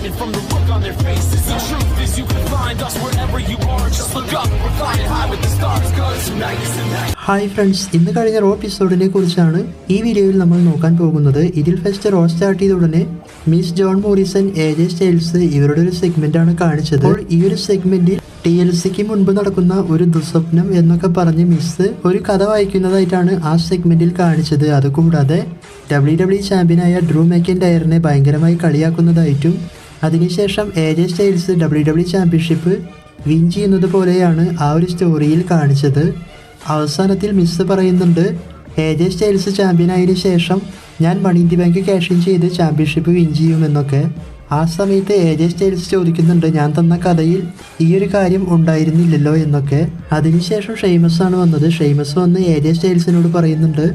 disappointment from the look on their faces. The truth is you can find us wherever you are. Just look up, we're flying high with the stars, cause tonight is the night. Hi friends, ഇന്ന് കഴിഞ്ഞ raw എപ്പിസോഡിനെ കുറിച്ചാണ് ഈ വീഡിയോയിൽ നമ്മൾ നോക്കാൻ പോകുന്നത്. ഇതിൽ first row start ചെയ്ത ഉടനെ miss John Morrison, AJ styles ഇവരുടെ ഒരു സെഗ്മെന്റ് ആണ് കാണിച്ചത്. അപ്പോൾ ഈ ഒരു സെഗ്മെന്റിൽ TLCക്ക് മുൻപ് നടക്കുന്ന ഒരു ദുസ്വപ്നം എന്നൊക്കെ പറഞ്ഞ് മിസ് ഒരു കഥ വായിക്കുന്നതായിട്ടാണ് ആ സെഗ്മെന്റിൽ കാണിച്ചത്. അതുകൂടാതെ WWE ചാമ്പ്യനായ ഡ്രൂ മെക്കിൻടയറിനെ ഭയങ്കരമായി കളിയാക്കുന്നതായിട്ടും അതിനുശേഷം AJ styles WWE championship win ചെയ്യുന്നത് പോലെയാണ് ആ ഒരു സ്റ്റോറിയിൽ കാണിച്ചത്. അവസാനത്തിൽ മിസ് പറയുന്നുണ്ട്, AJ സ്റ്റൈൽസ് ചാമ്പ്യനായതിനു ശേഷം ഞാൻ money in the bank cash in ചെയ്ത് ചാമ്പ്യൻഷിപ്പ് വിൻ ചെയ്യുമെന്നൊക്കെ. ആ സമയത്ത് AJ സ്റ്റൈൽസ് ചോദിക്കുന്നുണ്ട്, ഞാൻ തന്ന കഥയിൽ ഈ ഒരു കാര്യം ഉണ്ടായിരുന്നില്ലല്ലോ എന്നൊക്കെ. അതിനുശേഷം ഷെയ്മസ് ആണ് വന്നത്. ഷെയ്മസ് വന്ന് AJ സ്റ്റൈൽസിനോട് പറയുന്നുണ്ട്,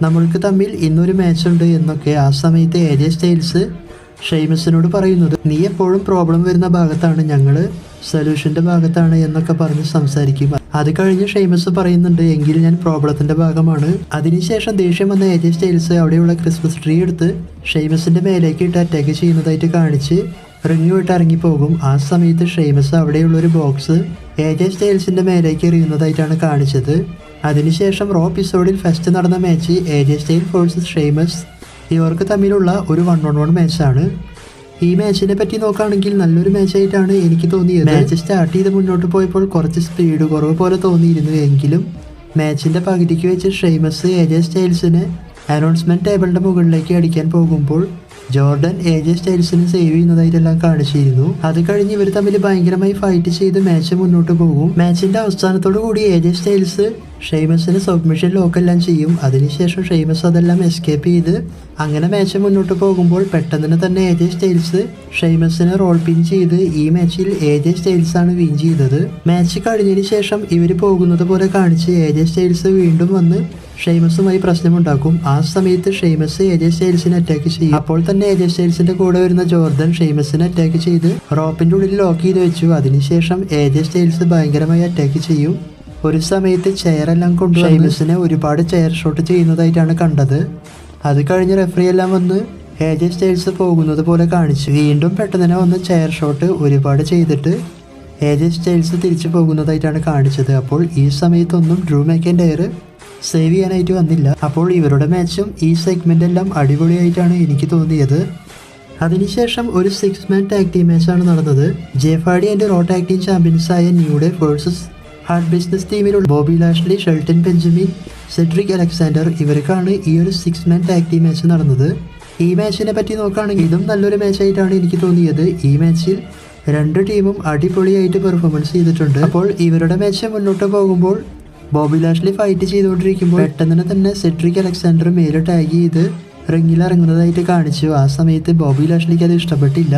നമ്മൾക്ക് തമ്മിൽ ഇന്നൊരു മാച്ച് ഉണ്ട് എന്നൊക്കെ. ആ സമയത്ത് AJ സ്റ്റൈൽസ് ഷെയ്മസിനോട് പറയുന്നത്, നീ എപ്പോഴും പ്രോബ്ലം വരുന്ന ഭാഗത്താണ്, ഞങ്ങൾ സൊല്യൂഷൻ്റെ ഭാഗത്താണ് എന്നൊക്കെ പറഞ്ഞ് സംസാരിക്കും. അത് കഴിഞ്ഞ് ഷെയ്മസ് പറയുന്നുണ്ട്, എങ്കിൽ ഞാൻ പ്രോബ്ലത്തിൻ്റെ ഭാഗമാണ്. അതിനുശേഷം ദേഷ്യം വന്ന AJ സ്റ്റൈൽസ് അവിടെയുള്ള ക്രിസ്മസ് ട്രീ എടുത്ത് ഷെയ്മസിൻ്റെ മേലേക്ക് ഇട്ട് അറ്റാക്ക് ചെയ്യുന്നതായിട്ട് കാണിച്ച് റിങ് വിട്ട് ഇറങ്ങിപ്പോകും. ആ സമയത്ത് ഷെയ്മസ് അവിടെയുള്ള ഒരു ബോക്സ് AJ സ്റ്റൈൽസിൻ്റെ മേലേക്ക് എറിയുന്നതായിട്ടാണ് കാണിച്ചത്. അതിനുശേഷം റോ എപ്പിസോഡിൽ ഫസ്റ്റ് നടന്ന match AJ style versus Sheamus, ഇവർക്ക് തമ്മിലുള്ള ഒരു 1-on-1 മാച്ചാണ്. ഈ മാച്ചിനെ പറ്റി നോക്കുകയാണെങ്കിൽ നല്ലൊരു മാച്ചായിട്ടാണ് എനിക്ക് തോന്നിയത്. മാച്ച് സ്റ്റാർട്ട് ചെയ്ത് മുന്നോട്ട് പോയപ്പോൾ കുറച്ച് സ്പീഡ് കുറവ് പോലെ തോന്നിയിരുന്നു. എങ്കിലും മാച്ചിൻ്റെ പകുതിക്ക് വെച്ച് ഷെയ്മസ് AJ സ്റ്റൈൽസിനെ അനൗൺസ്മെൻറ്റ് ടേബിളിൻ്റെ മുകളിലേക്ക് അടിക്കാൻ പോകുമ്പോൾ ജോർഡൻ AJ സ്റ്റൈൽസിന് സേവ് ചെയ്യുന്നതായിട്ടെല്ലാം കാണിച്ചിരുന്നു. അത് കഴിഞ്ഞ് ഇവർ തമ്മിൽ ഭയങ്കരമായി ഫൈറ്റ് ചെയ്ത് മാച്ച് മുന്നോട്ട് പോകും. മാച്ചിൻ്റെ അവസാനത്തോടു കൂടി AJ സ്റ്റൈൽസ് ഷെയ്മസിന് സബ്മിഷൻ ലോക്കെല്ലാം ചെയ്യും. അതിനുശേഷം ഷെയ്മസ് അതെല്ലാം എസ്കേപ്പ് ചെയ്ത് അങ്ങനെ മാച്ച് മുന്നോട്ട് പോകുമ്പോൾ പെട്ടെന്ന് തന്നെ AJ സ്റ്റൈൽസ് ഷെയ്മസിനെ റോൾ പിൻ ചെയ്ത് ഈ മാച്ചിൽ AJ സ്റ്റൈൽസ് ആണ് വിൻ ചെയ്തത്. മാച്ച് കഴിഞ്ഞതിന് ശേഷം ഇവർ പോകുന്നത് പോലെ കാണിച്ച് AJ സ്റ്റൈൽസ് വീണ്ടും വന്ന് ഷെയ്മസുമായി പ്രശ്നമുണ്ടാക്കും. ആ സമയത്ത് ഷെയ്മസ് AJ സ്റ്റൈൽസിനെ അറ്റാക്ക് ചെയ്യും. അപ്പോൾ തന്നെ AJ സ്റ്റൈൽസിന്റെ കൂടെ വരുന്ന ജോർദൻ ഷെയ്മസിനെ അറ്റാക്ക് ചെയ്ത് റോപ്പിന്റെ ഉള്ളിൽ ലോക്ക് ചെയ്ത് വെച്ചു. അതിനുശേഷം AJ സ്റ്റൈൽസ് ഭയങ്കരമായി അറ്റാക്ക് ചെയ്യും. ഒരു സമയത്ത് ചെയറെല്ലാം കൊണ്ട് ഷെയ്മസിനെ ഒരുപാട് ചെയർ ഷോട്ട് ചെയ്യുന്നതായിട്ടാണ് കണ്ടത്. അത് കഴിഞ്ഞ് റെഫറി എല്ലാം വന്ന് AJ സ്റ്റൈൽസ് പോകുന്നത് പോലെ കാണിച്ചു. വീണ്ടും പെട്ടെന്ന് വന്ന് ചെയർ ഷോട്ട് ഒരുപാട് ചെയ്തിട്ട് AJ സ്റ്റൈൽസ് തിരിച്ചു പോകുന്നതായിട്ടാണ് കാണിച്ചത്. അപ്പോൾ ഈ സമയത്തൊന്നും ഡ്രൂ മെക്കിൻടയർ സേവ് ചെയ്യാനായിട്ട് വന്നില്ല. അപ്പോൾ ഇവരുടെ മാച്ചും ഈ സെഗ്മെൻ്റ് എല്ലാം അടിപൊളിയായിട്ടാണ് എനിക്ക് തോന്നിയത്. അതിനുശേഷം ഒരു 6-man ടാഗ് ടീം മാച്ചാണ് നടന്നത്. Jeff Hardy and Raw tag team ചാമ്പ്യൻസായ New Day versus Hurt Business ടീമിലുള്ള Bobby Lashley, Shelton Benjamin, Cedric Alexander, ഇവർക്കാണ് ഈ ഒരു 6-man ടാഗ് ടീം മാച്ച് നടന്നത്. ഈ മാച്ചിനെ പറ്റി നോക്കുകയാണെങ്കിൽ ഇതും നല്ലൊരു മാച്ചായിട്ടാണ് എനിക്ക് തോന്നിയത്. ഈ മാച്ചിൽ രണ്ട് ടീമും അടിപൊളിയായിട്ട് പെർഫോമൻസ് ചെയ്തിട്ടുണ്ട്. അപ്പോൾ ഇവരുടെ മാച്ച് മുന്നോട്ട് പോകുമ്പോൾ ബോബി ലാഷ്ലി ഫൈറ്റ് ചെയ്തുകൊണ്ടിരിക്കുമ്പോൾ പെട്ടെന്ന് തന്നെ സെഡ്രിക് അലക്സാണ്ടർ മേലെ ടാഗ് ചെയ്ത് റിങ്ങിൽ ഇറങ്ങുന്നതായിട്ട് കാണിച്ചു. ആ സമയത്ത് ബോബി ലാഷ്ലിക്ക് അത് ഇഷ്ടപ്പെട്ടില്ല.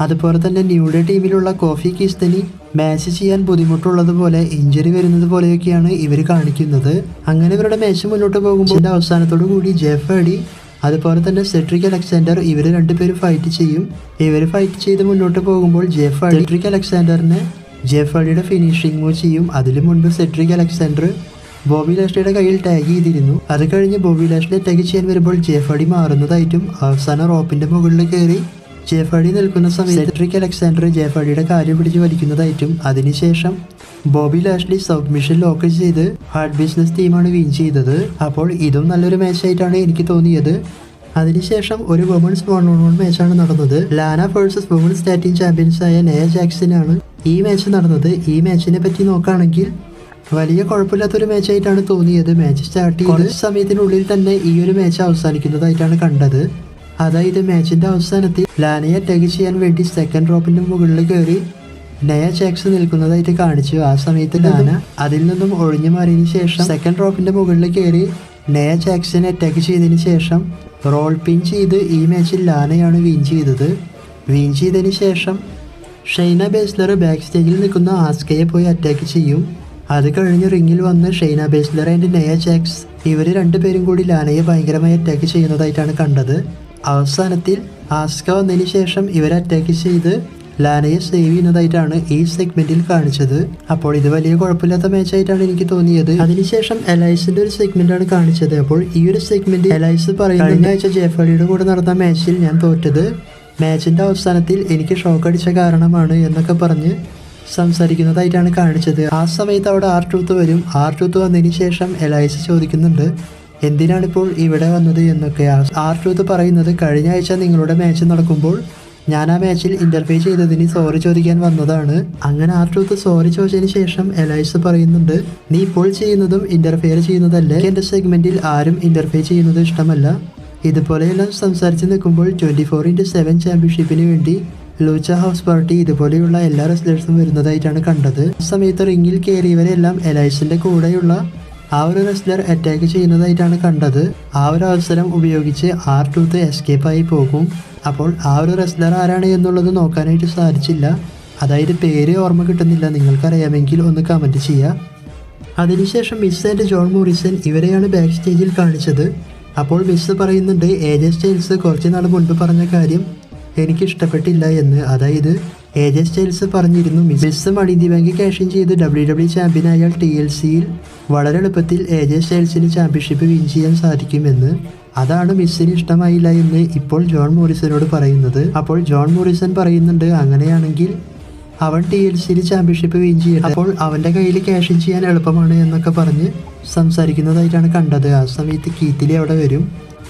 അതുപോലെ തന്നെ ന്യൂ ഡേ ടീമിലുള്ള കോഫി കിസ്തനി മാച്ച് ചെയ്യാൻ ബുദ്ധിമുട്ടുള്ളതുപോലെ ഇഞ്ചറി വരുന്നത് പോലെയൊക്കെയാണ് ഇവർ കാണിക്കുന്നത്. അങ്ങനെ ഇവരുടെ മാച്ച് മുന്നോട്ട് പോകുമ്പോൾ അവസാനത്തോടു കൂടി ജെഫ് ഹാർഡി അതുപോലെ തന്നെ സെഡ്രിക് അലക്സാണ്ടർ ഇവർ രണ്ടുപേരും ഫൈറ്റ് ചെയ്യും. ഇവർ ഫൈറ്റ് ചെയ്ത് മുന്നോട്ട് പോകുമ്പോൾ ജെഫ് ഹാർഡി സെഡ്രിക് അലക്സാണ്ടറിനെ ജെഫ് ഹാർഡിയുടെ ഫിനിഷിംഗ് മൂവ് ചെയ്യും. അതിനു മുൻപ് സെഡ്രിക് അലക്സാണ്ടർ ബോബി ലാഷ്ലിയുടെ കയ്യിൽ ടാഗ് ചെയ്തിരുന്നു. അത് കഴിഞ്ഞ് ബോബി ലാഷ്ലി അറ്റാക്ക് ചെയ്യാൻ വരുമ്പോൾ ജെഫ് ഹാർഡി മാറുന്നതായിട്ടും അവസാനം റോപ്പിന്റെ മുകളിൽ കയറി ജെഫ് ഹാർഡി നിൽക്കുന്ന സമയത്ത് സെഡ്രിക് അലക്സാണ്ടർ ജെഫ് ഹാർഡിയുടെ കാര്യം പിടിച്ച് വലിക്കുന്നതായിട്ടും അതിനുശേഷം ബോബി ലാഷ്ലി സബ്മിഷൻ ലോക്ക് ചെയ്ത് ഹാർട്ട് ബിസിനസ് ടീമാണ് വിൻ ചെയ്തത്. അപ്പോൾ ഇതും നല്ലൊരു മാച്ചായിട്ടാണ് എനിക്ക് തോന്നിയത്. അതിനുശേഷം ഒരു വുമൺസ് 1-on-1 മാച്ചാണ് നടന്നത്. ലാന വേഴ്സസ് വുമൺസ് ടാഗ് ടീം ചാമ്പ്യൻസായ നെയ ജാക്സനാണ് ഈ മാച്ച് നടന്നത്. ഈ മാച്ചിനെ പറ്റി നോക്കുകയാണെങ്കിൽ വലിയ കുഴപ്പമില്ലാത്തൊരു മാച്ചായിട്ടാണ് തോന്നിയത്. മാച്ച് സ്റ്റാർട്ട് ചെയ്ത സമയത്തിനുള്ളിൽ തന്നെ ഈ ഒരു മാച്ച് അവസാനിക്കുന്നതായിട്ടാണ് കണ്ടത്. അതായത് മാച്ചിന്റെ അവസാനത്തിൽ ലാനയെ അറ്റാക്ക് ചെയ്യാൻ വേണ്ടി സെക്കൻഡ് റോപ്പിന്റെ മുകളിൽ കയറി നെയ ജാക്സൺ നിൽക്കുന്നതായിട്ട് കാണിച്ചു. ആ സമയത്ത് ലാന അതിൽ നിന്നും ഒഴിഞ്ഞു മാറിയതിനു ശേഷം സെക്കൻഡ് റോപ്പിന്റെ മുകളിൽ കയറി നെയ ജാക്സനെ അറ്റാക്ക് ചെയ്തതിന് ശേഷം റോൾ പിൻ ചെയ്ത് ഈ മാച്ചിൽ ലാനയാണ് വിൻ ചെയ്തത്. വിൻ ചെയ്തതിന് ശേഷം ഷൈന ബേസ്ലർ ബാക്ക് സ്റ്റേജിൽ നിൽക്കുന്ന ആസ്കയെ പോയി അറ്റാക്ക് ചെയ്യും. അത് കഴിഞ്ഞ് റിങ്ങിൽ വന്ന് ഷൈന ബേസ്ലർ ആൻഡ് നെയ ജാക്സ് ഇവർ രണ്ടുപേരും കൂടി ലാനയെ ഭയങ്കരമായി അറ്റാക്ക് ചെയ്യുന്നതായിട്ടാണ് കണ്ടത്. അവസാനത്തിൽ ആസ്ക വന്നതിന് ശേഷം ഇവരെ അറ്റാക്ക് ചെയ്ത് ലാനയെ സേവ് ചെയ്യുന്നതായിട്ടാണ് ഈ സെഗ്മെന്റിൽ കാണിച്ചത്. അപ്പോൾ ഇത് വലിയ കുഴപ്പമില്ലാത്ത മാച്ചായിട്ടാണ് എനിക്ക് തോന്നിയത്. അതിനുശേഷം എലൈസിന്റെ ഒരു സെഗ്മെന്റ് ആണ് കാണിച്ചത്. അപ്പോൾ ഈ ഒരു സെഗ്മെന്റ് എലൈസ് പറയുന്നത് കഴിഞ്ഞ ആഴ്ച ജെഫ് ഹാർഡിയുടെ കൂടെ നടന്ന മാച്ചിൽ ഞാൻ തോറ്റത് മാച്ചിൻ്റെ അവസാനത്തിൽ എനിക്ക് ഷോക്ക് അടിച്ച കാരണമാണ് എന്നൊക്കെ പറഞ്ഞ് സംസാരിക്കുന്നതായിട്ടാണ് കാണിച്ചത്. ആ സമയത്ത് അവിടെ R-Truth വരും. R-Truth വന്നതിന് ശേഷം എലൈസ് ചോദിക്കുന്നുണ്ട് എന്തിനാണിപ്പോൾ ഇവിടെ വന്നത് എന്നൊക്കെ. R-Truth പറയുന്നത് കഴിഞ്ഞ ആഴ്ച നിങ്ങളുടെ മാച്ച് നടക്കുമ്പോൾ ഞാൻ ആ മാച്ചിൽ ഇൻ്റർഫിയർ ചെയ്തതിന് സോറി ചോദിക്കാൻ വന്നതാണ്. അങ്ങനെ R-Truth സോറി ചോദിച്ചതിന് ശേഷം എലൈസ് പറയുന്നുണ്ട് നീ ഇപ്പോൾ ചെയ്യുന്നതും ഇൻ്റർഫിയർ ചെയ്യുന്നതല്ലേ, എൻ്റെ സെഗ്മെൻറ്റിൽ ആരും ഇൻ്റർഫിയർ ചെയ്യുന്നത് ഇഷ്ടമല്ല. ഇതുപോലെയെല്ലാം സംസാരിച്ച് നിൽക്കുമ്പോൾ 24x7 ചാമ്പ്യൻഷിപ്പിന് വേണ്ടി ലൂച്ച ഹൗസ് പാർട്ടി ഇതുപോലെയുള്ള എല്ലാ റെസ്ലേഴ്സും വരുന്നതായിട്ടാണ് കണ്ടത്. ആ സമയത്ത് റിങ്ങിൽ കയറിയവരെല്ലാം എലൈസിൻ്റെ കൂടെയുള്ള ആ ഒരു റെസ്ലർ അറ്റാക്ക് ചെയ്യുന്നതായിട്ടാണ് കണ്ടത്. ആ ഒരു അവസരം ഉപയോഗിച്ച് R-Truth എസ്കേപ്പായി പോകും. അപ്പോൾ ആ ഒരു റെസ്ലർ ആരാണ് എന്നുള്ളത് നോക്കാനായിട്ട് സാധിച്ചില്ല. അതായത് പേര് ഓർമ്മ കിട്ടുന്നില്ല. നിങ്ങൾക്കറിയാമെങ്കിൽ ഒന്ന് കമൻറ്റ് ചെയ്യുക. അതിനുശേഷം മിസ് ആൻഡ് ജോൺ മോറിസൺ ഇവരെയാണ് ബാക്ക് സ്റ്റേജിൽ കാണിച്ചത്. അപ്പോൾ മിസ് പറയുന്നുണ്ട് AJ സ്റ്റൈൽസ് കുറച്ച് നാൾ മുൻപ് പറഞ്ഞ കാര്യം എനിക്കിഷ്ടപ്പെട്ടില്ല എന്ന്. അതായത് AJ സ്റ്റൈൽസ് പറഞ്ഞിരുന്നു Miz money the bank cash in ചെയ്ത് WWE ചാമ്പ്യനായാൽ TLCയിൽ വളരെ എളുപ്പത്തിൽ AJ സ്റ്റൈൽസിന് ചാമ്പ്യൻഷിപ്പ് വിൻ ചെയ്യാൻ സാധിക്കുമെന്ന്. അതാണ് മിസ്സിന് ഇഷ്ടമായില്ല എന്ന് ഇപ്പോൾ ജോൺ മോറിസനോട് പറയുന്നത്. അപ്പോൾ ജോൺ മോറിസൺ പറയുന്നുണ്ട് അങ്ങനെയാണെങ്കിൽ അവൻ TLCയിൽ ചാമ്പ്യൻഷിപ്പ് വിൻ ചെയ്യട്ടെ, അപ്പോൾ അവൻ്റെ കയ്യിൽ ക്യാഷ് ഇൻ ചെയ്യാൻ എളുപ്പമാണ് എന്നൊക്കെ പറഞ്ഞ് സംസാരിക്കുന്നതായിട്ടാണ് കണ്ടത്. ആ സമയത്ത് കീത്തിലി അവിടെ വരും.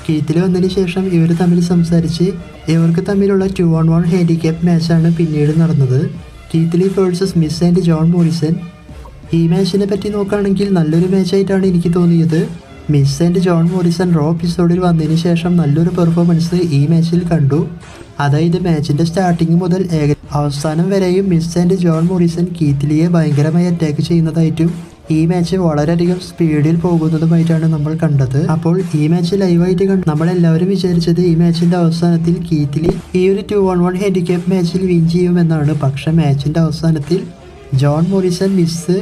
കീത്തിലി വന്നതിന് ശേഷം ഇവർ തമ്മിൽ സംസാരിച്ച് ഇവർക്ക് തമ്മിലുള്ള 2-on-1 ഹാൻഡിക്യാപ്പ് മാച്ചാണ് പിന്നീട് നടന്നത്. Keith Lee versus Miz and John Morrison. ഈ മാച്ചിനെ പറ്റി നോക്കുകയാണെങ്കിൽ നല്ലൊരു മാച്ചായിട്ടാണ് എനിക്ക് തോന്നിയത്. Miz and John Morrison Raw എപ്പിസോഡിൽ വന്നതിന് ശേഷം നല്ലൊരു പെർഫോമൻസ് ഈ മാച്ചിൽ കണ്ടു. അതായത് മാച്ചിൻ്റെ സ്റ്റാർട്ടിങ് മുതൽ അവസാനം വരെയും മിസ് ആൻഡ് ജോൺ മോറിസൺ കീത്തിലിയെ ഭയങ്കരമായി അറ്റാക്ക് ചെയ്യുന്നതായിട്ടും ഈ മാച്ച് വളരെയധികം സ്പീഡിൽ പോകുന്നതുമായിട്ടാണ് നമ്മൾ കണ്ടത്. അപ്പോൾ ഈ മാച്ച് ലൈവായിട്ട് കണ്ട് നമ്മളെല്ലാവരും വിചാരിച്ചത് ഈ മാച്ചിൻ്റെ അവസാനത്തിൽ കീത്തിലി ഈ ഒരു 2-on-1 ഹാൻഡിക്യാപ്പ് മാച്ചിൽ വിൻ ചെയ്യുമെന്നാണ്. പക്ഷേ മാച്ചിൻ്റെ അവസാനത്തിൽ ജോൺ മോറിസൺ മിസ്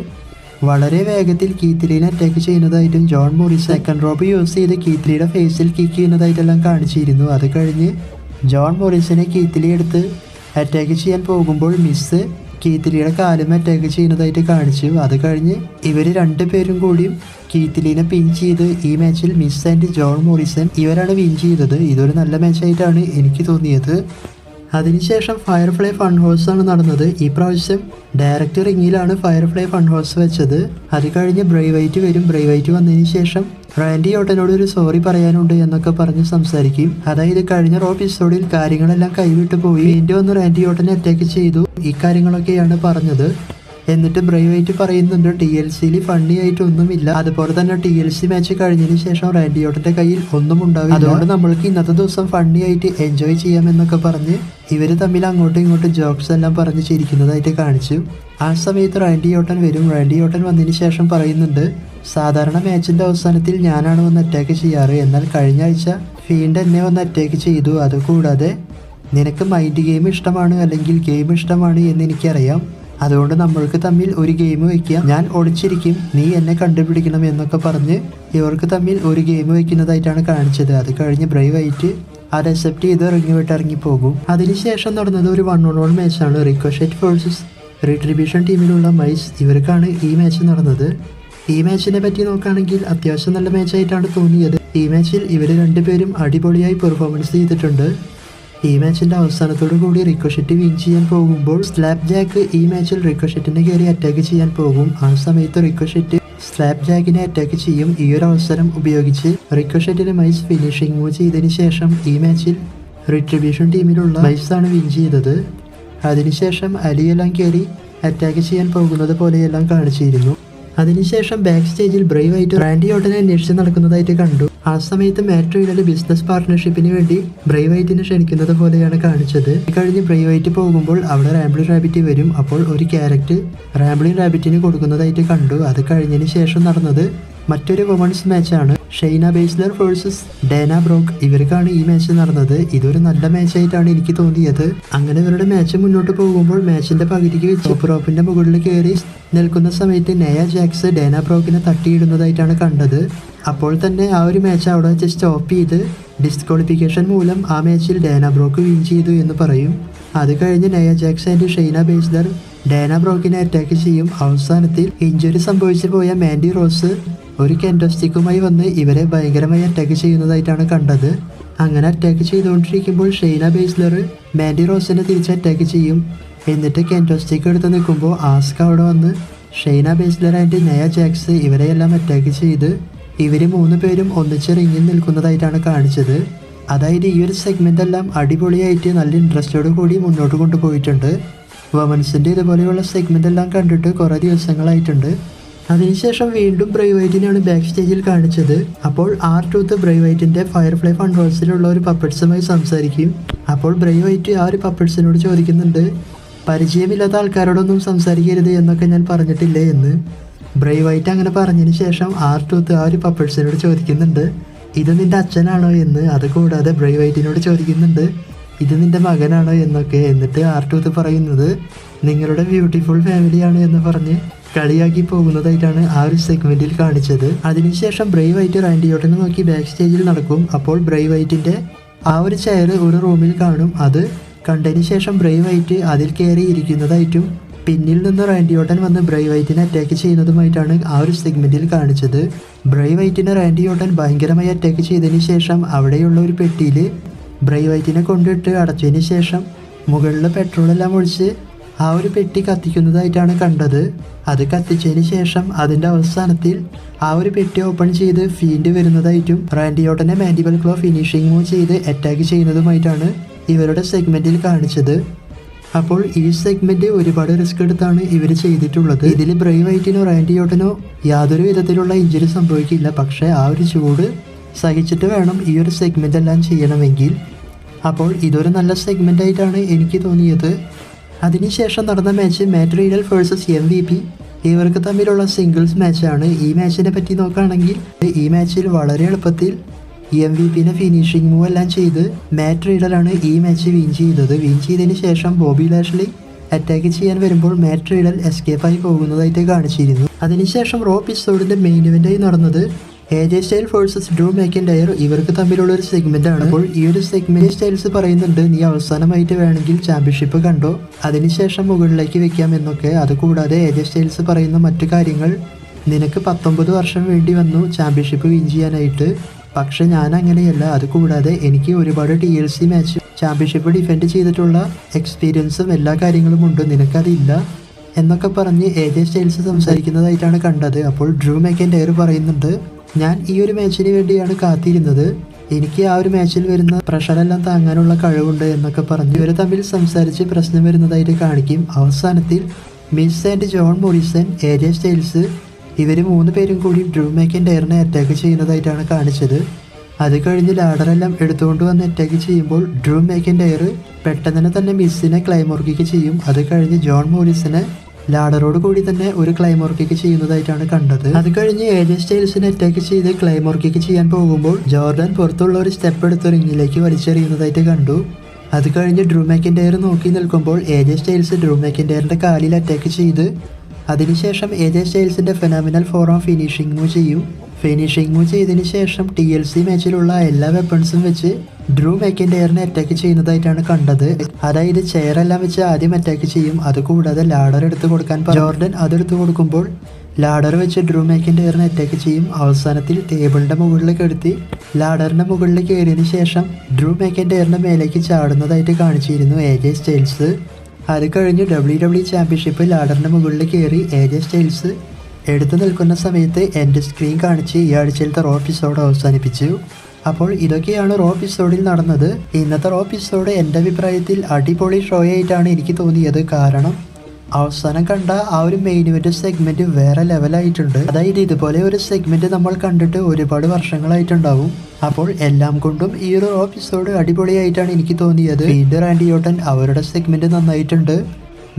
വളരെ വേഗത്തിൽ കീത്തിലിനെ അറ്റാക്ക് ചെയ്യുന്നതായിട്ടും John Morrison second rope use ചെയ്ത് കീത്തിലിയുടെ ഫേസിൽ കിക്ക് ചെയ്യുന്നതായിട്ടെല്ലാം കാണിച്ചിരുന്നു. അത് കഴിഞ്ഞ് ജോൺ മോറിസനെ കീത്തിലി എടുത്ത് അറ്റാക്ക് ചെയ്യാൻ പോകുമ്പോൾ മിസ് കീത്തിലിയുടെ കാലും അറ്റാക്ക് ചെയ്യുന്നതായിട്ട് കാണിച്ചു. അത് കഴിഞ്ഞ് ഇവർ രണ്ടുപേരും കൂടിയും കീത്തിലിനെ പിൻ ചെയ്ത് ഈ മാച്ചിൽ മിസ് ആൻഡ് ജോൺ മോറിസൺ ഇവരാണ് വിൻ ചെയ്തത്. ഇതൊരു നല്ല മാച്ചായിട്ടാണ് എനിക്ക് തോന്നിയത്. അതിനുശേഷം ഫയർഫ്ലൈ ഫൺ ഹൗസ് ആണ് നടന്നത്. ഈ പ്രാവശ്യം ഡയറക്റ്റ് റിങ്ങിലാണ് ഫയർഫ്ലൈ ഫൺ ഹൗസ് വെച്ചത്. അത് കഴിഞ്ഞ് ബ്രേ വൈറ്റ് വരും. ബ്രേ വൈറ്റ് വന്നതിന് ശേഷം റാൻഡി ഓട്ടനോട് ഒരു സോറി പറയാനുണ്ട് എന്നൊക്കെ പറഞ്ഞ് സംസാരിക്കും. അതായത് കഴിഞ്ഞ റോ എപ്പിസോഡിൽ കാര്യങ്ങളെല്ലാം കൈവിട്ടു പോയി, വീണ്ടും ഒന്ന് റാൻഡി ഓട്ടനെ അറ്റാക്ക് ചെയ്തു, ഈ കാര്യങ്ങളൊക്കെയാണ് പറഞ്ഞത്. എന്നിട്ട് ബ്രേ വൈറ്റ് പറയുന്നുണ്ട് TLCയിൽ ഫണ്ണി ആയിട്ടൊന്നുമില്ല, അതുപോലെ തന്നെ TLC മാച്ച് കഴിഞ്ഞതിന് ശേഷം റാൻഡി ഓട്ടന്റെ കയ്യിൽ ഒന്നും ഉണ്ടാവില്ല, അതുകൊണ്ട് നമ്മൾക്ക് ഇന്നത്തെ ദിവസം ഫണ്ണി ആയിട്ട് എൻജോയ് ചെയ്യാമെന്നൊക്കെ പറഞ്ഞ് ഇവർ തമ്മിൽ അങ്ങോട്ടും ഇങ്ങോട്ടും ജോക്സ് എല്ലാം പറഞ്ഞ് ചിരിക്കുന്നതായിട്ട് കാണിച്ചു. ആ സമയത്ത് റാൻഡി ഓട്ടൻ വരും. റാൻഡി ഓട്ടൻ വന്നതിന് ശേഷം പറയുന്നുണ്ട് സാധാരണ മാച്ചിൻ്റെ അവസാനത്തിൽ ഞാനാണ് വന്ന് അറ്റാക്ക് ചെയ്യാറ്, എന്നാൽ കഴിഞ്ഞ ആഴ്ച ഫീൽഡ് എന്നെ വന്ന് അറ്റാക്ക് ചെയ്തു. അതുകൂടാതെ നിനക്ക് മൈൻഡ് ഗെയിം ഇഷ്ടമാണ് അല്ലെങ്കിൽ ഗെയിം ഇഷ്ടമാണ് എന്ന് എനിക്കറിയാം, അതുകൊണ്ട് നമ്മൾക്ക് തമ്മിൽ ഒരു ഗെയിം വയ്ക്കാം, ഞാൻ ഒളിച്ചിരിക്കും, നീ എന്നെ കണ്ടുപിടിക്കണം എന്നൊക്കെ പറഞ്ഞ് ഇവർക്ക് തമ്മിൽ ഒരു ഗെയിം വയ്ക്കുന്നതായിട്ടാണ് കാണിച്ചത്. അത് കഴിഞ്ഞ് ബ്രേ വൈറ്റ് അത് അക്സെപ്റ്റ് ചെയ്ത് റിങ് വിട്ട് ഇറങ്ങിപ്പോകും. അതിനുശേഷം നടന്നത് ഒരു 1-on-1 മാച്ചാണ്. റിക്കോഷെറ്റ് വേഴ്സസ് റിട്രിബ്യൂഷൻ ടീമിലുള്ള മൈസ് ഇവർക്കാണ് ഈ മാച്ച് നടന്നത്. ഈ മാച്ചിനെ പറ്റി നോക്കുകയാണെങ്കിൽ അത്യാവശ്യം നല്ല മാച്ചായിട്ടാണ് തോന്നിയത്. ഈ മാച്ചിൽ ഇവർ രണ്ടുപേരും അടിപൊളിയായി പെർഫോമൻസ് ചെയ്തിട്ടുണ്ട്. ഈ മാച്ചിൻ്റെ അവസാനത്തോടു കൂടി റിക്കോഷെറ്റ് വിൻ ചെയ്യാൻ പോകുമ്പോൾ സ്ലാപ്പ് ജാക്ക് ഈ മാച്ചിൽ റിക്കോഷെറ്റിനെ കയറി അറ്റാക്ക് ചെയ്യാൻ പോകും. ആ സമയത്ത് റിക്കോഷെറ്റ് സ്ലാപ്പ് ജാക്കിനെ അറ്റാക്ക് ചെയ്യും. ഈ ഒരു അവസരം ഉപയോഗിച്ച് റിക്കോഷെറ്റിന് മൈസ് ഫിനിഷിംഗ് മൂവ് ചെയ്തതിന് ശേഷം ഈ മാച്ചിൽ റിട്രിബ്യൂഷൻ ടീമിലുള്ള മൈസാണ് വിൻ ചെയ്തത്. അതിനുശേഷം അലിയെല്ലാം കയറി അറ്റാക്ക് ചെയ്യാൻ പോകുന്നത് പോലെയെല്ലാം കാണിച്ചിരുന്നു. അതിനുശേഷം ബാക്ക് സ്റ്റേജിൽ ബ്രേ വൈറ്റ് റാൻഡി ഓട്ടനെ അന്വേഷിച്ച് നടക്കുന്നതായിട്ട് കണ്ടു. ആ സമയത്ത് മാറ്റ് ബിസിനസ് പാർട്ട്ണർഷിപ്പിന് വേണ്ടി ബ്രേ വൈറ്റിനെ ക്ഷണിക്കുന്നത് പോലെയാണ് കാണിച്ചത്. കഴിഞ്ഞ് ബ്രേ വൈറ്റ് പോകുമ്പോൾ അവിടെ റാംബ്ലിംഗ് റാബിറ്റ് വരും. അപ്പോൾ ഒരു ക്യാരക്ടർ റാംബ്ലിംഗ് റാബിറ്റിന് കൊടുക്കുന്നതായിട്ട് കണ്ടു. അത് കഴിഞ്ഞതിന് ശേഷം നടന്നത് മറ്റൊരു വുമൺസ് മാച്ചാണ്. ഷെയ്ന ബേസ്ലർ വേഴ്സസ് ഡേന ബ്രോക്ക് ഇവർക്കാണ് ഈ മാച്ച് നടന്നത്. ഇതൊരു നല്ല മാച്ചായിട്ടാണ് എനിക്ക് തോന്നിയത്. അങ്ങനെ ഇവരുടെ മാച്ച് മുന്നോട്ട് പോകുമ്പോൾ മാച്ചിന്റെ പകുതിക്ക് വെച്ച് റോപ്പിന്റെ മുകളിൽ കയറി നിൽക്കുന്ന സമയത്ത് നെയ ജാക്സ് ഡേന ബ്രോക്കിനെ തട്ടിയിടുന്നതായിട്ടാണ് കണ്ടത്. അപ്പോൾ തന്നെ ആ ഒരു മാച്ച് അവിടെ വെച്ച് സ്റ്റോപ്പ് ചെയ്ത് ഡിസ്ക്വാളിഫിക്കേഷൻ മൂലം ആ മാച്ചിൽ ഡേന ബ്രോക്ക് വിൻ ചെയ്തു എന്ന് പറയും. അത് കഴിഞ്ഞ് നെയ jacks and Shayna ബേസ്ലർ Dana ബ്രോക്കിനെ attack ചെയ്യും. അവസാനത്തിൽ ഇഞ്ചുറി സംഭവിച്ചു പോയ മാൻഡി റോസ് ഒരു കെൻഡോസ്റ്റിക്കുമായി വന്ന് ഇവരെ ഭയങ്കരമായി അറ്റാക്ക് ചെയ്യുന്നതായിട്ടാണ് കണ്ടത്. അങ്ങനെ അറ്റാക്ക് ചെയ്തുകൊണ്ടിരിക്കുമ്പോൾ ഷെയ്ന ബേസ്ലർ മാൻഡി റോസിനെ തിരിച്ച് അറ്റാക്ക് ചെയ്യും. എന്നിട്ട് കെൻറ്റോസ്റ്റിക്ക് എടുത്ത് നിൽക്കുമ്പോൾ ആസ്ക അവിടെ വന്ന് Shayna Baszler and Nia Jax ഇവരെയെല്ലാം അറ്റാക്ക് ചെയ്ത് ഇവർ 3 പേരും ഒന്നിച്ച് റിങ്ങിൽ നിൽക്കുന്നതായിട്ടാണ് കാണിച്ചത്. അതായത് ഈ ഒരു സെഗ്മെൻ്റ് എല്ലാം അടിപൊളിയായിട്ട് നല്ല ഇൻട്രസ്റ്റോട് കൂടി മുന്നോട്ട് കൊണ്ടുപോയിട്ടുണ്ട്. വുമൻസിൻ്റെ ഇതുപോലെയുള്ള സെഗ്മെൻ്റ് എല്ലാം കണ്ടിട്ട് കുറേ ദിവസങ്ങളായിട്ടുണ്ട്. അതിനുശേഷം വീണ്ടും ബ്രേവ് വൈറ്റിനെയാണ് ബാക്ക് സ്റ്റേജിൽ കാണിച്ചത്. അപ്പോൾ R-Truth ബ്രേവ് വൈറ്റിൻ്റെ ഫയർഫ്ലൈ ഫൺവേഴ്സിലുള്ള ഒരു പപ്പറ്റ്സുമായി സംസാരിക്കും. അപ്പോൾ ബ്രേവ് വൈറ്റ് ആ ഒരു പപ്പറ്റ്സിനോട് ചോദിക്കുന്നുണ്ട്, പരിചയമില്ലാത്ത ആൾക്കാരോടൊന്നും സംസാരിക്കരുത് എന്നൊക്കെ ഞാൻ പറഞ്ഞിട്ടില്ലേ എന്ന്. ബ്രേവ് വൈറ്റ് അങ്ങനെ പറഞ്ഞതിന് ശേഷം R-Truth ആ ഒരു പപ്പറ്റ്സിനോട് ചോദിക്കുന്നുണ്ട്, ഇത് നിൻ്റെ അച്ഛനാണോ എന്ന്. അതുകൂടാതെ ബ്രേവ് വൈറ്റിനോട് ചോദിക്കുന്നുണ്ട്, ഇത് നിൻ്റെ മകനാണോ എന്നൊക്കെ. എന്നിട്ട് R-Truth പറയുന്നത് നിങ്ങളുടെ ബ്യൂട്ടിഫുൾ ഫാമിലിയാണ് എന്ന് പറഞ്ഞ് കളിയാക്കി പോകുന്നതായിട്ടാണ് ആ ഒരു സെഗ്മെൻറ്റിൽ കാണിച്ചത്. അതിനുശേഷം ബ്രേവ് വൈറ്റ് റാൻഡി ഓർട്ടനെ നോക്കി ബാക്ക് സ്റ്റേജിൽ നടക്കും. അപ്പോൾ ബ്രേവ് വൈറ്റിൻ്റെ ആ ഒരു ചെയർ ഒരു റൂമിൽ കാണും. അത് കണ്ടതിന് ശേഷം ബ്രേവ് വൈറ്റ് അതിൽ കയറി ഇരിക്കുന്നതായിട്ടും പിന്നിൽ നിന്ന് റാൻഡി ഓർട്ടൻ വന്ന് ബ്രേവ് വൈറ്റിനെ അറ്റാക്ക് ചെയ്യുന്നതുമായിട്ടാണ് ആ ഒരു സെഗ്മെൻറ്റിൽ കാണിച്ചത്. ബ്രേവ് വൈറ്റിനെ റാൻഡി ഓർട്ടൻ ഭയങ്കരമായി അറ്റാക്ക് ചെയ്തതിന് ശേഷം അവിടെയുള്ള ഒരു പെട്ടിയിൽ ബ്രേവ് വൈറ്റിനെ കൊണ്ടിട്ട് അടച്ചതിന് ശേഷം മുകളിൽ പെട്രോളെല്ലാം ഒഴിച്ച് ആ ഒരു പെട്ടി കത്തിക്കുന്നതായിട്ടാണ് കണ്ടത്. അത് കത്തിച്ചതിന് ശേഷം അതിൻ്റെ അവസാനത്തിൽ ആ ഒരു പെട്ടി ഓപ്പൺ ചെയ്ത് ഫീൻഡ് വരുന്നതായിട്ടും റാൻഡി ഓർട്ടനെ മാൻഡിബിൾ ക്ലോ ഫിനിഷിംഗ് മൂവ് ചെയ്ത് അറ്റാക്ക് ചെയ്യുന്നതുമായിട്ടാണ് ഇവരുടെ സെഗ്മെൻറ്റിൽ കാണിച്ചത്. അപ്പോൾ ഈ സെഗ്മെൻറ്റ് ഒരുപാട് റിസ്ക് എടുത്താണ് ഇവർ ചെയ്തിട്ടുള്ളത്. ഇതിൽ ബ്രേവ് വൈറ്റിനോ റാൻഡി ഓർട്ടനോ യാതൊരു വിധത്തിലുള്ള ഇഞ്ചുറി സംഭവിക്കില്ല. പക്ഷേ ആ ഒരു ചൂട് സഹിച്ചിട്ട് വേണം ഈ ഒരു സെഗ്മെൻ്റ് എല്ലാം ചെയ്യണമെങ്കിൽ. അപ്പോൾ ഇതൊരു നല്ല സെഗ്മെൻ്റ് ആയിട്ടാണ് എനിക്ക് തോന്നിയത്. അതിനുശേഷം നടന്ന മാച്ച് മാറ്റ് റീഡൽ വേഴ്സസ് MVP. ഇവർക്ക് തമ്മിലുള്ള സിംഗിൾസ് മാച്ചാണ്. ഈ മാച്ചിനെ പറ്റി നോക്കുകയാണെങ്കിൽ ഈ മാച്ചിൽ വളരെ എളുപ്പത്തിൽ MVP-നെ ഫിനിഷിംഗ് മൂവ് എല്ലാം ചെയ്ത് മാറ്റ് റീഡലാണ് ഈ മാച്ച് വിൻ ചെയ്തത്. വിൻ ചെയ്തതിന് ശേഷം ബോബി ലാഷ്ലി അറ്റാക്ക് ചെയ്യാൻ വരുമ്പോൾ മാറ്റ് റീഡൽ എസ്കേപ്പായി പോകുന്നതായിട്ട് കാണിച്ചിരുന്നു. അതിനുശേഷം റോ എപ്പിസോഡിൻ്റെ മെയിൻ ഇവൻ്റായി നടന്നത് AJ സ്റ്റൈൽസ് വേഴ്സസ് ഡ്രൂ മാക്കിൻടയർ. ഇവർക്ക് തമ്മിലുള്ള ഒരു സെഗ്മെൻ്റ് ആണ്. അപ്പോൾ ഈ ഒരു സെഗ്മെൻറ്റ് സ്റ്റൈൽസ് പറയുന്നുണ്ട്, നീ അവസാനമായിട്ട് വേണമെങ്കിൽ ചാമ്പ്യൻഷിപ്പ് കണ്ടോ, അതിനുശേഷം മുകളിലേക്ക് വെക്കാം എന്നൊക്കെ. അതുകൂടാതെ AJ സ്റ്റൈൽസ് പറയുന്ന മറ്റു കാര്യങ്ങൾ, നിനക്ക് 19 വർഷം വേണ്ടി വന്നു ചാമ്പ്യൻഷിപ്പ് വിൻ ചെയ്യാനായിട്ട്, പക്ഷെ ഞാൻ അങ്ങനെയല്ല. അതുകൂടാതെ എനിക്ക് ഒരുപാട് TLC മാച്ച് ചാമ്പ്യൻഷിപ്പ് ഡിഫെൻഡ് ചെയ്തിട്ടുള്ള എക്സ്പീരിയൻസും എല്ലാ കാര്യങ്ങളും ഉണ്ട്, നിനക്കതില്ല എന്നൊക്കെ പറഞ്ഞ് AJ സ്റ്റൈൽസ് സംസാരിക്കുന്നതായിട്ടാണ് കണ്ടത്. അപ്പോൾ ഡ്രൂ മാക്കിൻടയർ പറയുന്നുണ്ട്, ഞാൻ ഈ ഒരു മാച്ചിന് വേണ്ടിയാണ് കാത്തിരുന്നത്, എനിക്ക് ആ ഒരു മാച്ചിൽ വരുന്ന പ്രഷറെല്ലാം താങ്ങാനുള്ള കഴിവുണ്ട് എന്നൊക്കെ പറഞ്ഞ് ഇവർ തമ്മിൽ സംസാരിച്ച് പ്രശ്നം വരുന്നതായിട്ട് കാണിക്കും. അവസാനത്തിൽ miss and John Morrison, AJ styles ഇവർ 3 പേരും കൂടി ഡ്രൂ മാക്കിൻടയറിനെ അറ്റാക്ക് ചെയ്യുന്നതായിട്ടാണ് കാണിച്ചത്. അത് കഴിഞ്ഞ് ലാഡറെല്ലാം എടുത്തുകൊണ്ട് വന്ന് അറ്റാക്ക് ചെയ്യുമ്പോൾ ഡ്രൂ മാക്കിൻടയർ പെട്ടെന്ന് തന്നെ മിസ്സിനെ ക്ലൈമോർ കിക്ക് ചെയ്യും. അത് കഴിഞ്ഞ് ജോൺ മോറിസനെ ലാഡറോട് കൂടി തന്നെ ഒരു ക്ലൈമോർ കിക്ക് ചെയ്യുന്നതായിട്ടാണ് കണ്ടത്. അത് കഴിഞ്ഞ് AJ സ്റ്റൈൽസിനെ അറ്റാക്ക് ചെയ്ത് ക്ലൈമോർ കിക്ക് ചെയ്യാൻ പോകുമ്പോൾ ജോർഡൻ പുറത്തുള്ള ഒരു സ്റ്റെപ്പ് എടുത്ത് റിങ്ങിലേക്ക് വലിച്ചെറിയുന്നതായിട്ട് കണ്ടു. അത് കഴിഞ്ഞ് ഡ്രൂ മാക്കിൻടയർ നോക്കി നിൽക്കുമ്പോൾ AJ സ്റ്റൈൽസ് ഡ്രൂ മാക്കിൻടയറിൻ്റെ കാലിൽ അറ്റാക്ക് ചെയ്ത് അതിനുശേഷം AJ സ്റ്റൈൽസിൻ്റെ ഫെനോമിനൽ ഫോറാം ഫിനിഷിംഗ് മൂവ് ചെയ്യും. ഫിനിഷിംഗ് മൂവ് ചെയ്തതിന് ശേഷം TLC മാച്ചിലുള്ള എല്ലാ വെപ്പൺസും വെച്ച് ഡ്രൂ മാക്കിൻടയറിനെ അറ്റാക്ക് ചെയ്യുന്നതായിട്ടാണ് കണ്ടത്. അതായത് ചെയറെല്ലാം വെച്ച് ആദ്യം അറ്റാക്ക് ചെയ്യും. അതുകൂടാതെ ലാഡർ എടുത്ത് കൊടുക്കാൻ ജോർഡൻ അതെടുത്ത് കൊടുക്കുമ്പോൾ ലാഡർ വെച്ച് ഡ്രൂ മാക്കിൻടയറിനെ അറ്റാക്ക് ചെയ്യും. അവസാനത്തിൽ ടേബിളിൻ്റെ മുകളിലേക്ക് എടുത്ത് ലാഡറിൻ്റെ മുകളിൽ കയറിയതിന് ശേഷം ഡ്രൂ മാക്കിൻടയറിൻ്റെ മേലേക്ക് ചാടുന്നതായിട്ട് കാണിച്ചിരുന്നു AJ സ്റ്റൈൽസ്. അത് കഴിഞ്ഞ് WWE ചാമ്പ്യൻഷിപ്പ് ലാഡറിൻ്റെ മുകളിൽ കയറി AJ സ്റ്റൈൽസ് എടുത്തു നിൽക്കുന്ന സമയത്ത് എൻഡ് സ്ക്രീൻ കാണിച്ച് ഈ ആഴ്ചയിലത്തെ റോ എപ്പിസോഡ് അവസാനിപ്പിച്ചു. അപ്പോൾ ഇതൊക്കെയാണ് റോ എപ്പിസോഡിൽ നടന്നത്. ഇന്നത്തെ റോ എപ്പിസോഡ് എൻ്റെ അഭിപ്രായത്തിൽ അടിപൊളി ഷോ ആയിട്ടാണ് എനിക്ക് തോന്നിയത്. കാരണം അവസാനം കണ്ട ആ ഒരു മെയിൻ ഇവന്റ് സെഗ്മെന്റ് വേറെ ലെവലായിട്ടുണ്ട്. അതായത് ഇതുപോലെ ഒരു സെഗ്മെന്റ് നമ്മൾ കണ്ടിട്ട് ഒരുപാട് വർഷങ്ങളായിട്ടുണ്ടാവും. അപ്പോൾ എല്ലാം കൊണ്ടും ഈ ഒരു റോ എപ്പിസോഡ് അടിപൊളിയായിട്ടാണ് എനിക്ക് തോന്നിയത്. വീണ്ടും റാൻഡി ഓർട്ടൻ അവരുടെ സെഗ്മെന്റ് നന്നായിട്ടുണ്ട്.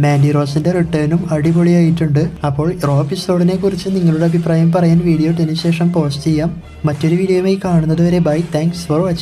മാൻഡി റോസിന്റെ റിട്ടേണും അടിപൊളിയായിട്ടുണ്ട്. അപ്പോൾ റോ എപ്പിസോഡിനെ കുറിച്ച് നിങ്ങളുടെ അഭിപ്രായം പറയാൻ വീഡിയോ ഇട്ടതിന് ശേഷം പോസ്റ്റ് ചെയ്യാം. മറ്റൊരു വീഡിയോയുമായി കാണുന്നത് വരെ ബൈ. Thanks for watching.